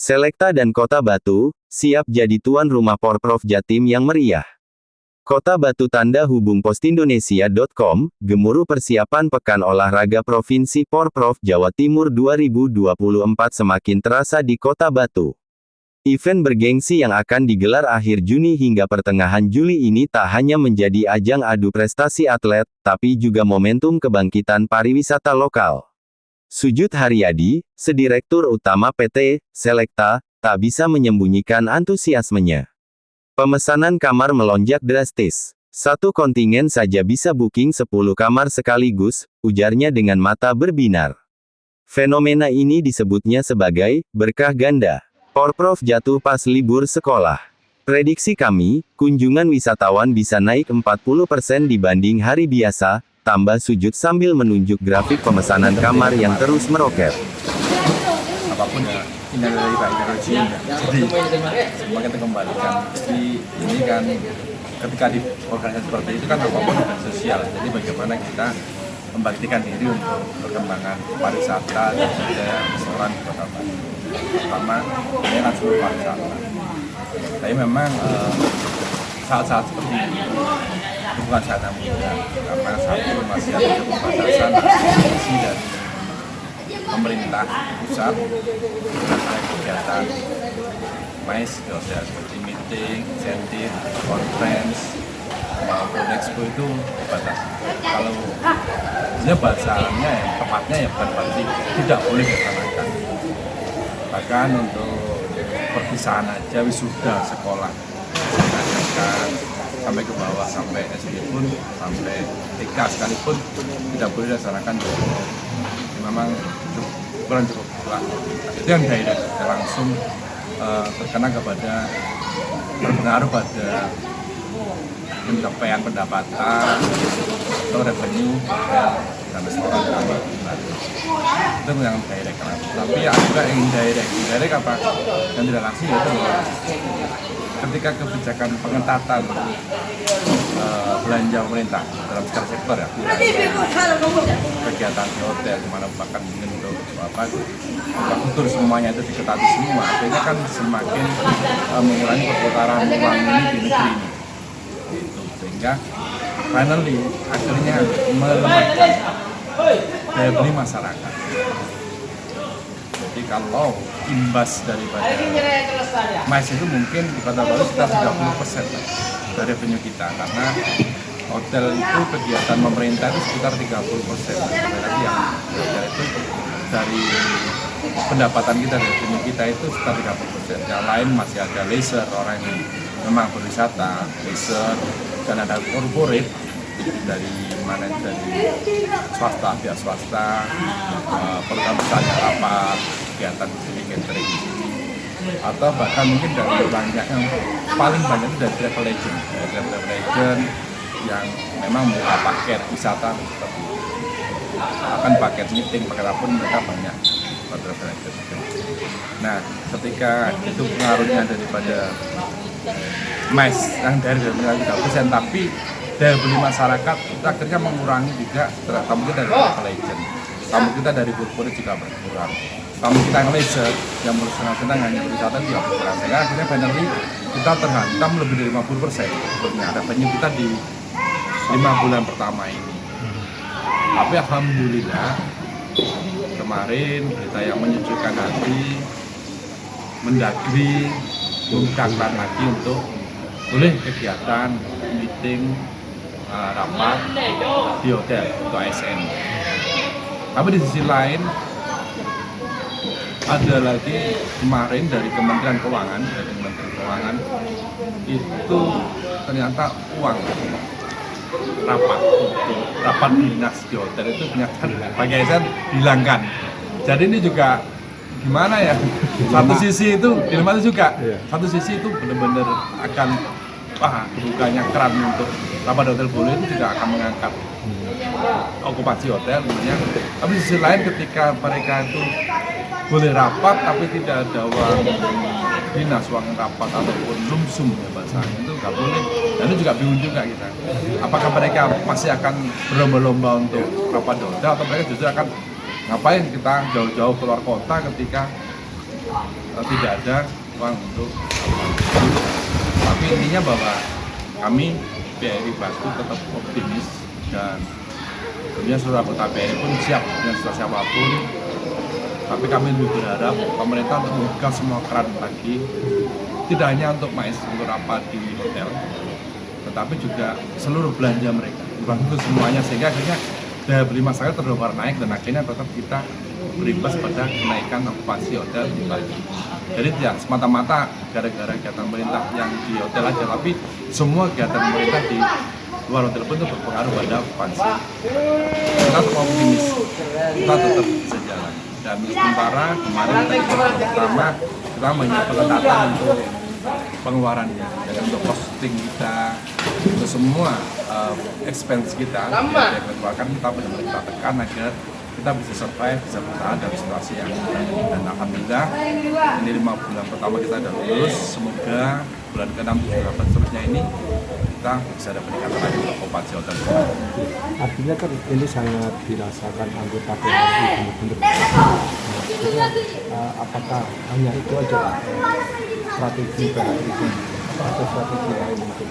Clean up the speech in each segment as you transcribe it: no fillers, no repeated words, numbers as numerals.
Selekta dan Kota Batu, siap jadi tuan rumah Porprov Jatim yang meriah. Kota Batu tanda hubung postindonesia.com, gemuruh persiapan Pekan Olahraga Provinsi Porprov Jawa Timur 2024 semakin terasa di Kota Batu. Event bergengsi yang akan digelar akhir Juni hingga pertengahan Juli ini tak hanya menjadi ajang adu prestasi atlet, tapi juga momentum kebangkitan pariwisata lokal. Sujud Haryadi, Sedirektur Utama PT Selekta, tak bisa menyembunyikan antusiasmenya. Pemesanan kamar melonjak drastis. Satu kontingen saja bisa booking 10 kamar sekaligus, ujarnya dengan mata berbinar. Fenomena ini disebutnya sebagai berkah ganda. Porprov jatuh pas libur sekolah. Prediksi kami, kunjungan wisatawan bisa naik 40% dibanding hari biasa, tambah Sujud sambil menunjuk grafik pemesanan kamar yang terus meroket. Apapun ya, ini dari Pak Ideologi ya. Jadi semua kita kembalikan. Jadi ini kan ketika di organisasi seperti itu kan apapun bukan sosial. Jadi bagaimana kita membaktikan diri untuk perkembangan pariwisata dan budaya restoran di Kota Batu. Pertama, ini kan seluruh pariwisata. Tapi memang saat-saat seperti ini bukan saat yang mudah, karena satu masih ada keterbatasan fungsi dari pemerintah pusat terkait kegiatan MICE, seperti meeting, insentif, conference, maupun expo itu dibatasi. Kalau sebenarnya bahasanya yang tepatnya ya bukan berarti tidak boleh dilaksanakan. Bahkan untuk perpisahan aja wisuda sekolah diadakan sampai ke bawah, sampai SD pun, sampai TK sekalipun tidak boleh dilaksanakan. Ini memang kurang cukup lah. Itu yang direct langsung terkena kepada berpengaruh pada pencapaian pendapatan atau revenue dan restoran kami. Itu yang direct lah. Tapi ya juga yang indirect apa? Yang tidak langsung yaitu ketika kebijakan pengetatan belanja pemerintah dalam segala sektor ya, kegiatan di hotel di mana bahkan mungkin untuk infrastruktur semuanya itu diketati semua, akhirnya kan semakin mengurangi perputaran uang ini di negeri ini. Gitu. Sehingga finally akhirnya melemahkan daya beli masyarakat. Jadi kalau imbas daripada MICE itu mungkin di Kota Batu sekitar 30% dari revenue kita, karena hotel itu kegiatan pemerintah itu sekitar 30%. Berarti yang hotel itu dari pendapatan kita, dari revenue kita itu sekitar 30%. Yang lain masih ada leisure, orang yang memang berwisata, leisure, dan ada corporate dari mana, dari swasta, pihak swasta, program besarnya rapat, kegiatan di sini, catering di sini, atau bahkan mungkin dari banyak yang paling banyak itu dari travel agent, yang memang buka paket wisata seperti itu. Akan paket meeting, paket apapun mereka banyak travel agent. Nah, ketika itu pengaruhnya daripada MICE yang dari 30%, tapi daya beli masyarakat itu akhirnya mengurangi juga. Tamu kita dari travel agent, tamu kita dari corporate juga berkurang, tamu kita yang leisure yang bersenang-senang hanya berwisata juga berkurang. Sehingga akhirnya finally kita terhantam lebih dari 50% sebetulnya revenue kita di 5 bulan pertama ini. Tapi alhamdulillah kemarin berita yang menyejukkan hati, Mendagri mengungkapkan lagi untuk boleh kegiatan meeting, rapat di hotel untuk ASN. Tapi di sisi lain ada lagi kemarin dari Kementerian Keuangan, itu ternyata uang rapat dinas di hotel itu ternyata bagi ASN dihilangkan. Jadi ini juga gimana ya? Satu sisi itu dilema juga. Satu sisi itu benar-benar akan bukanya keran untuk rapat hotel boleh, itu juga akan mengangkat okupasi hotel tentunya. Tapi di sisi lain ketika mereka itu boleh rapat tapi tidak ada uang dinas, uang rapat ataupun lumsum ya bahasanya, itu nggak boleh. Dan itu juga bingung juga kita. Apakah mereka masih akan berlomba-lomba untuk rapat hotel atau mereka justru akan ngapain kita jauh-jauh keluar kota ketika tidak ada uang untuk tapi intinya bahwa kami BRI Batu tetap optimis dan tentunya seluruh anggota BRI pun siap dengan siapapun, tapi kami lebih berharap pemerintah untuk membuka semua keran lagi, tidak hanya untuk MAIS untuk rapat di hotel, tetapi juga seluruh belanja mereka dibantu semuanya, sehingga akhirnya daya beli masyarakat terus naik dan akhirnya tetap kita berimbas pada kenaikan okupansi hotel di Bali. Jadi tidak semata-mata gara-gara kegiatan pemerintah yang di hotel aja, tapi semua kegiatan pemerintah di luar hotel pun itu berpengaruh pada okupansi. Kita tetap optimis, kita tetap bisa jalan. Dan sementara kemarin pertama kita menyiapkan data untuk pengeluarannya, dan untuk costing kita, untuk semua expense kita keluarkan, kita benar-benar kita tekan agar kita bisa survive, bisa bertahan dalam situasi yang baik. Dan alhamdulillah ini 5 bulan pertama kita sudah lulus, semoga bulan ke-6, 7, 8 seterusnya ini kita bisa ada peningkatan lagi untuk okupansi hotel. Artinya kan ini sangat dirasakan anggota BRI benar-benar. Apakah hanya itu aja strategi BRI atau strategi lain untuk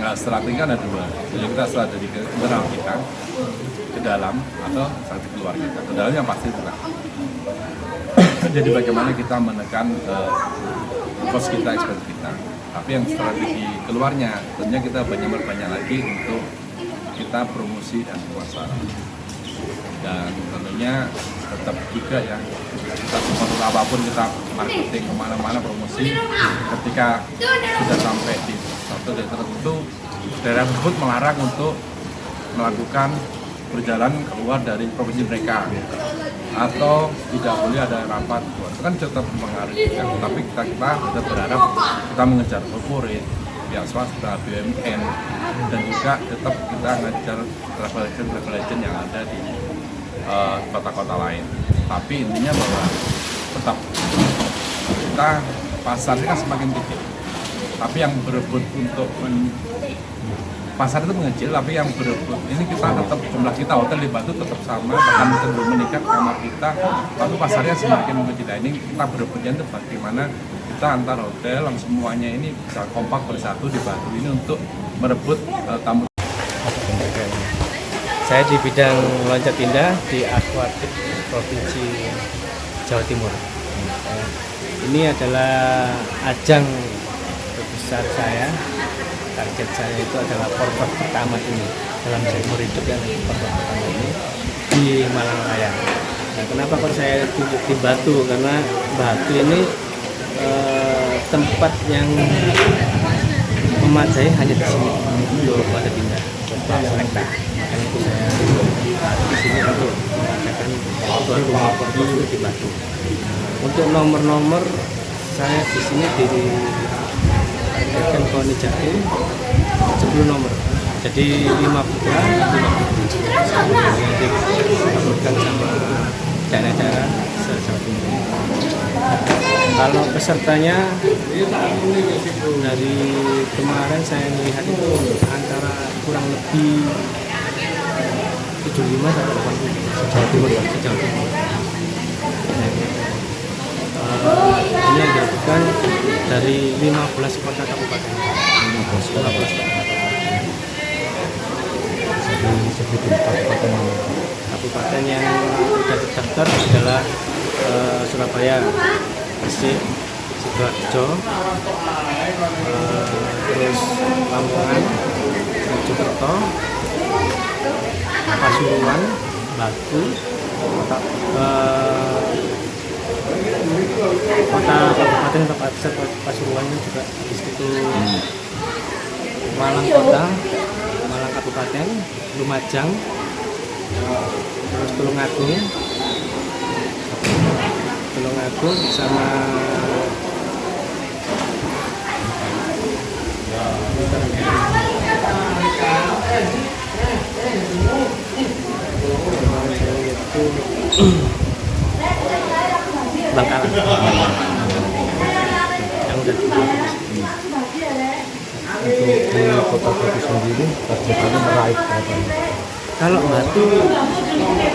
Nah, strategi kan ada dua. Jadi kita strategi ke internal kita, ke dalam, atau strategi keluar kita. Ke dalam yang pasti itu. Jadi bagaimana kita menekan cost kita, expense kita. Tapi yang strategi keluarnya, tentunya kita banyak lagi untuk kita promosi dan pemasaran. Dan tentunya tetap juga ya, kita sponsor apapun, kita marketing kemana-mana, promosi, ketika sudah sampai di satu daerah tertentu, daerah tersebut melarang untuk melakukan perjalanan keluar dari provinsi mereka, atau tidak boleh ada rapat keluar. Itu kan tetap mempengaruhi kita, tapi kita tetap berharap kita mengejar corporate, pihak swasta, BUMN, dan juga tetap kita mengejar travel agent yang ada di kota-kota lain. Tapi intinya bahwa tetap kita pasarnya kan semakin tinggi, tapi yang berebut untuk pasar itu mengecil, tapi yang berebut ini kita tetap, jumlah kita hotel di Batu tetap sama, bahkan cenderung meningkat kamar kita, tapi pasarnya semakin mengecil. Ini kita berebutnya itu bagaimana kita antar hotel yang semuanya ini bisa kompak bersatu di Batu ini untuk merebut tamu. Saya di bidang loncat indah di Aquatic Provinsi Jawa Timur. Ini adalah ajang terbesar saya. Target saya itu adalah porprov pertama ini dalam seumur hidup, yang porprov pertama ini di Malang Raya. Nah, kenapa kok saya tunjuk di Batu? Karena Batu ini tempat yang memadai hanya di sini untuk loncat indah. Selekta. Makanya itu saya di sini untuk mengadakan tuan rumah porprov di Batu. Untuk nomor-nomor saya di sini ditargetkan KONI Jatim 10 nomor. Jadi 5 putra, 5 putri yang dikabulkan sama daerah-daerah se-Jawa Timur. Kalau pesertanya dari kemarin saya melihat itu antara kurang lebih 75 sampai 80 se-Jawa Timur. Ini yang dilakukan dari 15 kota kabupaten. 15 kota. Kabupaten yang sudah terdaftar adalah Surabaya, Gresik, Sidoarjo, terus Lamongan, Mojokerto, Pasuruan, Batu, kota kabupaten Pasuruan juga di situ, Malang Kota, Malang Kabupaten, Lumajang, terus Tulungagung sama Bangkalan yang udah untuk di kota Batu sendiri targetnya meraih berapa? Kalau Batu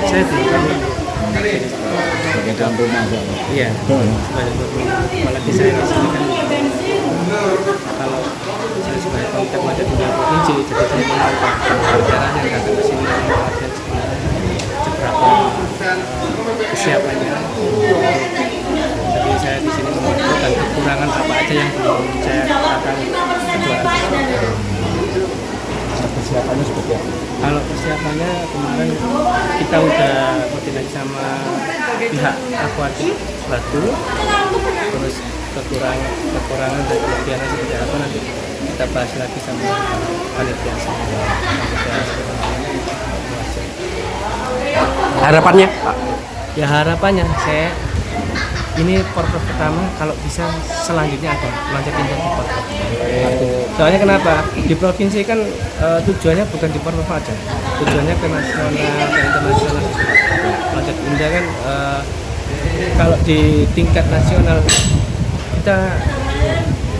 saya belum tahu sebagai tuan rumah soalnya. Iya, sebagai apalagi saya di sini kan kalau saya sebagai kontak Manjat Indah Provinsi, jadi saya menonton perjalanan yang datang ke sini latihan sebenarnya seberapa kesiapannya. Tapi saya di sini mengumpulkan kekurangan apa aja yang belum saya katakan kejuaraan. Persiapannya seperti apa? Kalau persiapannya kemarin kita udah koordinasi sama pihak akuatik Batu, terus kekurangan dan kelebihannya seperti apa nanti kita bahas lagi sama panitia. Harapannya Pak? Ya harapannya saya ini porprov pertama, kalau bisa selanjutnya ada Manjat Indah di porprov. Soalnya kenapa? Di provinsi kan tujuannya bukan di porprov aja, tujuannya ke nasional, ke internasional. Manjat Indah kan kalau di tingkat nasional kita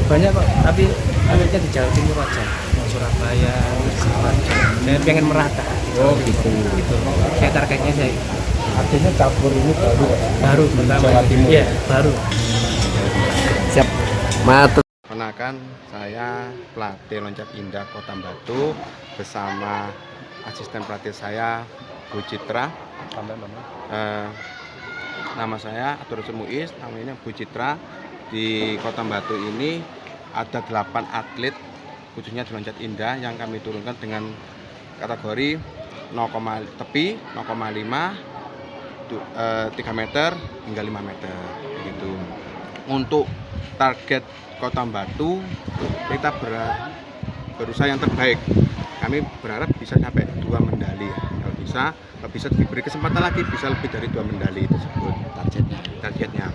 banyak kok, tapi akhirnya di Jawa Timur aja, Surabaya, Sidoarjo. Saya pengen merata. Oh gitu. Gitu. Saya targetnya saya. Artinya cabur ini Baru pertama. Jawa Timur. Iya, baru. Siap. Matu. Perkenalkan, saya pelatih loncat indah Kota Batu bersama asisten pelatih saya Bu Citra. Nama saya Abdurrahman Muiz, namanya Bu Citra. Di Kota Batu ini ada 8 atlet khususnya di loncat indah yang kami turunkan dengan kategori 0, tepi 0,5, 3 meter hingga 5 meter gitu. Untuk target Kota Batu kita berusaha yang terbaik. Kami berharap bisa sampai 2 medali ya. Kalau bisa diberi kesempatan lagi bisa lebih dari 2 medali tersebut targetnya.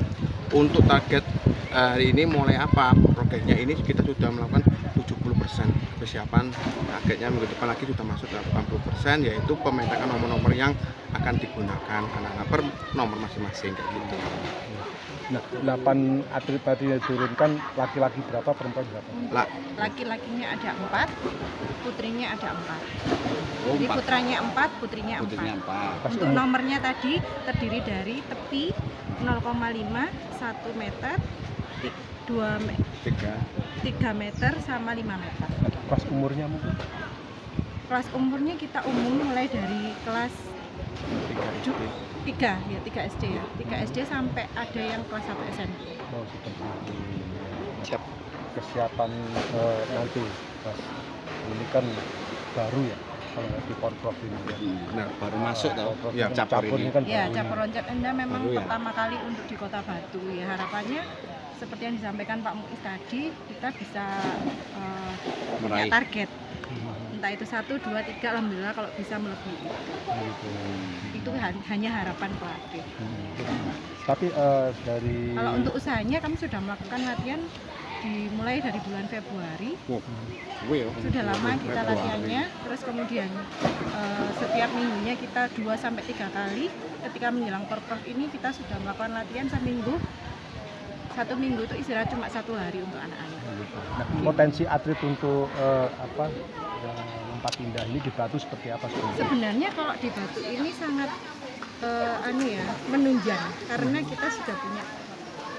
Untuk target hari ini mulai apa? Progresnya ini kita sudah melakukan 70% persiapan. Targetnya minggu depan lagi sudah masuk 80%, yaitu pemetakan nomor-nomor yang akan digunakan anak-anak per nomor masing-masing kayak gitu. Nah, 8 atlet tadi yang diturunkan, laki-laki berapa, perempuan berapa? Laki-lakinya ada 4, putrinya ada 4. Jadi putranya 4, putrinya 4. Untuk nomornya tadi terdiri dari tepi 0,5, 1 meter, 3 meter sama 5 meter. Kelas umurnya mungkin? Kelas umurnya kita umum mulai dari kelas 3 SD ya. 3 SD sampai ada yang kelas 1 SMP. Oh, seperti itu. Siap. Kesiapan nanti, Mas. Ini kan baru ya, kalau nggak di porprov ini ya. Benar, baru masuk tahu. Ya, Ya, cabur ini. kan Ya, baru cabur loncat indah memang Baru ya? pertama kali untuk di Kota Batu ya. Harapannya seperti yang disampaikan Pak Muiz tadi, kita bisa punya Meraih. target. Entah itu 1, 2, 3, alhamdulillah kalau bisa melebihi. Itu hanya harapan pelatih. Tapi dari Kalau untuk usahanya kami sudah melakukan latihan dimulai dari bulan Februari. Sudah lama kita latihannya, terus kemudian setiap minggunya kita 2-3 kali. Ketika menjelang porprov ini kita sudah melakukan latihan seminggu. 1 minggu itu istirahat cuma 1 hari untuk anak-anak. nah, potensi atlet untuk lompat indah ini di Batu seperti apa sebenarnya? Sebenarnya kalau di Batu ini sangat menunjang karena kita sudah punya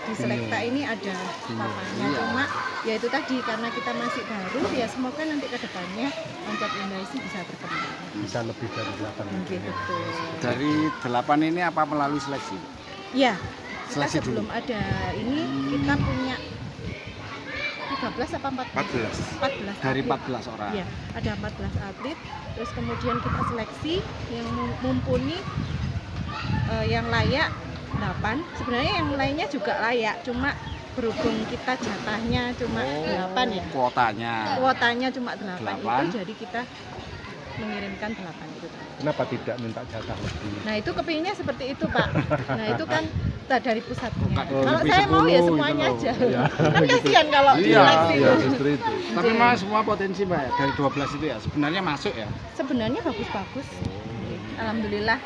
di Selekta ini ada papannya, cuma ya itu tadi karena kita masih baru ya, semoga nanti ke depannya loncat indah ini bisa berkembang. Bisa lebih dari 8 Gitu. Dari 8 ini apa melalui seleksi? Ya, kita Seleksi sebelum ada ini kita punya 13 apa 14? 14 Dari atlet. 14 orang. Iya, ada 14 atlet. Terus kemudian kita seleksi yang mumpuni, yang layak 8. Sebenarnya yang lainnya juga layak, cuma berhubung kita jatahnya cuma 8 ya. Kuotanya cuma 8 itu, jadi kita mengirimkan 8 itu. Kenapa tidak minta jatah lebih? Nah itu kepinginnya seperti itu Pak. Nah itu kan dari pusatnya. Oh, Kalau lebih saya mau ya 10 semuanya gitu aja. Ya, Kan kasihan kalau seleksi. Iya, justru itu. Tapi memang semua potensi Mbak ya, dari 12 itu ya sebenarnya masuk ya. Sebenarnya bagus-bagus. Alhamdulillah